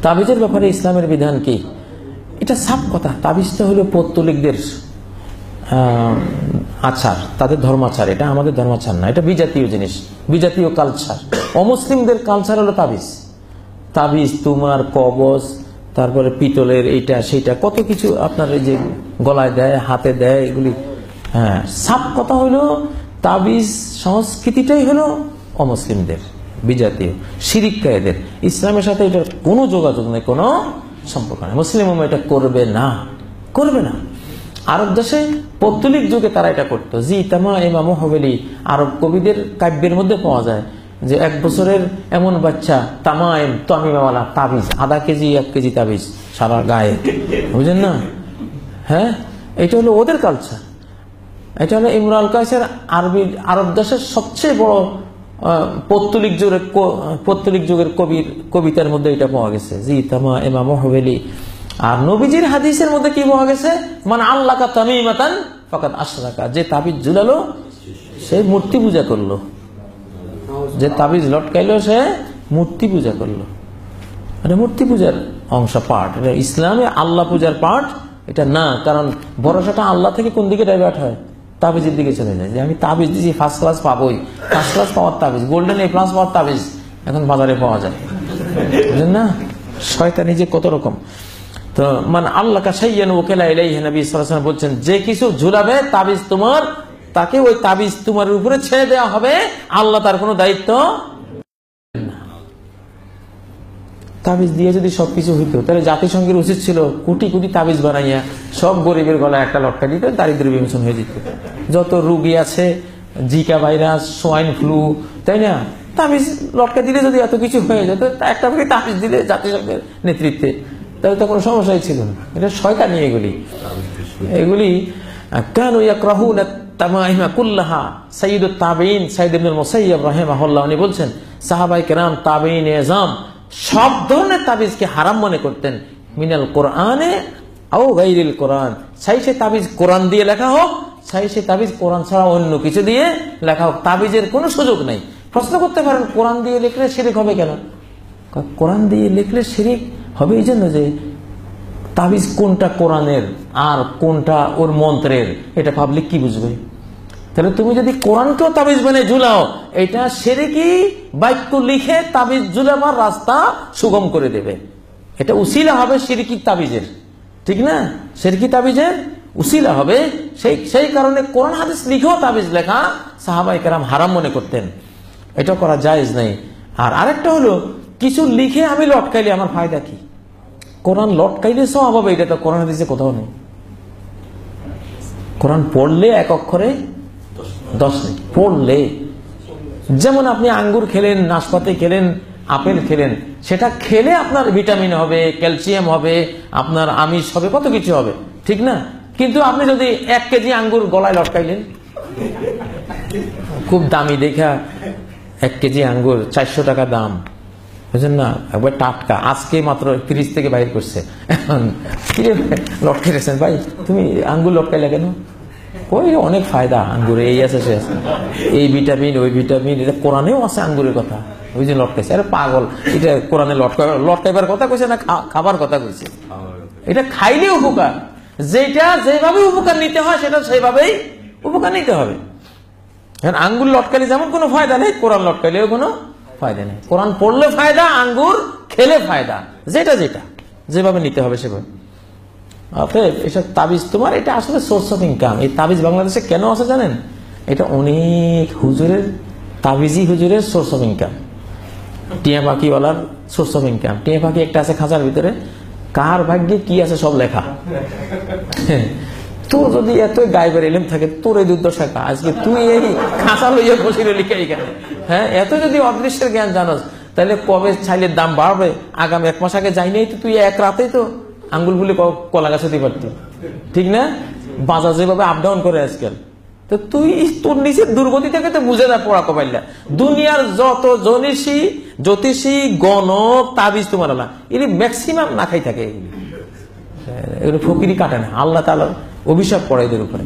তাবিজের ব্যাপারে ইসলামের বিধান কি? এটা সাফ কথা। তাবিজটা হলো পৌত্তলিকদের আচার, তাদের ধর্মাচার। এটা আমাদের ধর্মাচার না, এটা বিজাতীয় জিনিস, বিজাতীয় কালচার। অমুসলিমদের কালচার হলো তাবিজ। তাবিজ, তোমার কবজ, তারপরে পিতলের এইটা সেইটা কত কিছু আপনার এই যে গলায় দেয়, হাতে দেয়, এগুলি। হ্যাঁ, সাফ কথা হলো তাবিজ সংস্কৃতিটাই হলো অমুসলিমদের, বিজাতীয়, শিরিক এদের। ইসলামের সাথে এটার কোনো যোগাযোগ নেই, কোনো সম্পর্ক নেই। মুসলিম এটা করবে না, করবে না। আরব দেশে পৌত্তলিক যুগে তারা এটা করতো। জি তামা ইমাম হবেলি আরব কবিদের কাব্যের মধ্যে পাওয়া যায় যে 1 বছরের এমন বাচ্চা তামাইম তামিমাওয়ালা তাবিজ, আধা কেজি 1 কেজি তাবিজ সারা গায়ে, বুঝেন না? হ্যাঁ, এটা হলো ওদের কালচার। এটা হলো ইমরাল কাইসের আরব দেশের সবচেয়ে বড় পৌত্তলিক যুগের কবিতার মধ্যে এটা পাওয়া গেছে, জি তামা ইমাম হবেলি। আর নবীজির হাদিসের মধ্যে কি পাওয়া গেছে? মানে আল্লাহ কা তামিমাতান ফাকাদ আশরাকা, যে তাবিজ ঝুলালো সে মূর্তি পূজা করলো, যে তাবিজ লটকাইলো সে মূর্তি পূজা করলো। এটা মূর্তি পূজার অংশ, পার্ট। এটা ইসলামে আল্লাহ পূজার পার্ট এটা না। কারণ ভরসাটা আল্লাহ থেকে কোন দিকে ডাইভার্ট হয়? তাবিজের দিকে চলে যায়, যে আমি তাবিজ দিয়েছি, ফার্স্ট ক্লাস পাবোই, ফার্স্ট ক্লাস পাওয়ার তাবিজ, গোল্ডেন A+ পাওয়ার তাবিজ এখন বাজারে পাওয়া যায়, বুঝলেন না? শয়তানি যে কত রকম। তো মানে আল্লাহ কা শাইয়ান ওয়াকালা ইলাইহি, নবী সাল্লাল্লাহু আলাইহি ওয়াসাল্লাম বলছেন, যে কিছু ঝুলাবে তাবিজ তোমার, তাকে ওই তাবিজ তোমার উপরে ছেড়ে দেওয়া হবে, আল্লাহ তার কোনো দায়িত্ব না। তাবিজ দিয়ে যদি সবকিছু হইতো তাহলে জাতিসংঘের উচিত ছিল কোটি কোটি তাবিজ বানাইয়া সব গরিবের গলায় একটা লটকা দিত, দারিদ্র্য বিমোচন হয়ে যেত। যত রোগী আছে, জিকা ভাইরাস, সোয়াইন ফ্লু, তাই না, তাবিজ লটকা দিলে যদি এত কিছু হয়ে যেত, একটা করে তাবিজ দিলে জাতিসংঘের নেতৃত্বে, তাহলে তো কোনো সমস্যাই ছিল না। এটা শয়তানি এগুলি। কানু ইয়াকরাহুনা তামাইমা কুল্লাহা। সাইয়্যিদুত তাবিঈন সাইয়্যিদ ইবনুল মুসাইয়্যিব রাহিমাহুল্লাহ উনি বলছেন, সাহাবায়ে কেরাম, তাবিঈন এজাম সব ধরনের তাবিজকে হারাম মনে করতেন। মিনাল কোরআনে আও গায়রিল কোরআন, চাই সে তাবিজ কোরআন দিয়ে লেখা হোক, চাই সে তাবিজ কোরআন ছাড়া অন্য কিছু দিয়ে লেখা হোক, তাবিজের কোনো সুযোগ নাই। প্রশ্ন করতে পারেন, কোরআন দিয়ে লিখলে শিরক হবে কেন? কোরআন দিয়ে লিখলে শিরক হবে এই জন্য যে তাবিজ কোনটা কোরআনের আর কোনটা ওর মন্ত্রের, এটা পাবলিক কি বুঝবে? তাহলে তুমি যদি কোরআনকেও তাবিজ বানিয়ে ঝুলাও, এটা শিরকি বাক্য লিখে তাবিজ ঝুলাবার রাস্তা সুগম করে দেবে। এটা উসিলা হবে শিরকি তাবিজের, ঠিক না? শিরকি তাবিজের উসিলা হবে। সেই কারণে কোরআন হাদিস লিখেও তাবিজ লেখা সাহাবায়ে কেরাম হারাম মনে করতেন, এটা করা জায়েজ নাই। আর আরেকটা হলো, কিছু লিখে আমি লটকাইলে আমার ফায়দা কি? কোরআন লটকাইলে সওয়াব হবে, এটা তো কোরআন হাদিসে কোথাও নেই। কোরআন পড়লে 1 অক্ষরে 10 নেই, পড়লে। যেমন আপনি আঙ্গুর খেলেন, নাশপাতি খেলেন, আপেল খেলেন, সেটা খেলে আপনার ভিটামিন হবে, ক্যালসিয়াম হবে, আপনার আমিষ হবে, কত কিছু হবে, ঠিক না? কিন্তু আপনি যদি 1 কেজি আঙ্গুর গলায় লটকাইলেন, খুব দামি দেখা 1 কেজি আঙ্গুর 400 টাকা দাম, বুঝলেন না, একবার টাটকা, আজকে মাত্র ফ্রিজ থেকে বাইর করছে। এখন লটকে রেখেছেন, ভাই তুমি আঙ্গুর লটকাইলে কেন? ওই অনেক ফায়দা আঙ্গুরে, এই আছে সে আছে, এই ভিটামিন ওই ভিটামিন, এটা কোরআনেও আছে আঙ্গুরের কথা, ওই যে লটকাইছে। আরে পাগল, এটা কোরআনে লটকাইবার কথা কইছে না খাবার কথা কইছে? এটা খাইলে উপকার, যেটা যেভাবে উপকার নিতে হয় সেটা সেভাবেই উপকার নিতে হবে। এখন আঙ্গুর লটকাইলে যেমন কোনো ফায়দা নেই, কোরআন লটকাইলেও কোনো ফায়দা নেই। কোরআন পড়লে ফায়দা, আঙ্গুর খেলে ফায়দা, যেটা যেভাবে নিতে হবে সেভাবে। অতএব এসব তাবিজ তোমার, এটা আসলে সোর্স অফ ইনকাম। এই তাবিজ বাংলাদেশে কেন আছে জানেন? এটা অনেক হুজুরের, তাবিজি হুজুরের সোর্স অফ ইনকাম, টিয়া পাখিওয়ালার সোর্স অফ ইনকাম। টিয়া পাখি একটা আছে খাঁচার ভিতরে, কার ভাগ্যে কি আছে সব লেখা। তোর যদি এত গায়েবের ইলম থাকে, তোর এই দুর্দশা কা, আজকে তুই এই খাঁচা লইয়া বসিলে লিখে এখানে। হ্যাঁ, এত যদি অদৃশ্যের জ্ঞান জানোস, তাহলে কবে ছাইলের দাম বাড়বে? আগামী 1 মাস আগে যাই নাই তো তুই 1 রাতেই তো আঙ্গুল ফুলে কলা গাছ হতে পারতি, ঠিক না? বাজার যেভাবে আপ ডাউন করে আজকাল, তো তুই তোর নিচের দুর্গতি থেকে তো বুঝে না পড়া কপাইলা। দুনিয়ার যত জ্যোতিষী গণক তাবিজ তোমার আলা, এগুলি ম্যাক্সিমাম না খাই থাকে, এগুলো ফকিরি কাটে না, আল্লাহ তাআলা অভিশাপ পড়ে এদের উপরে।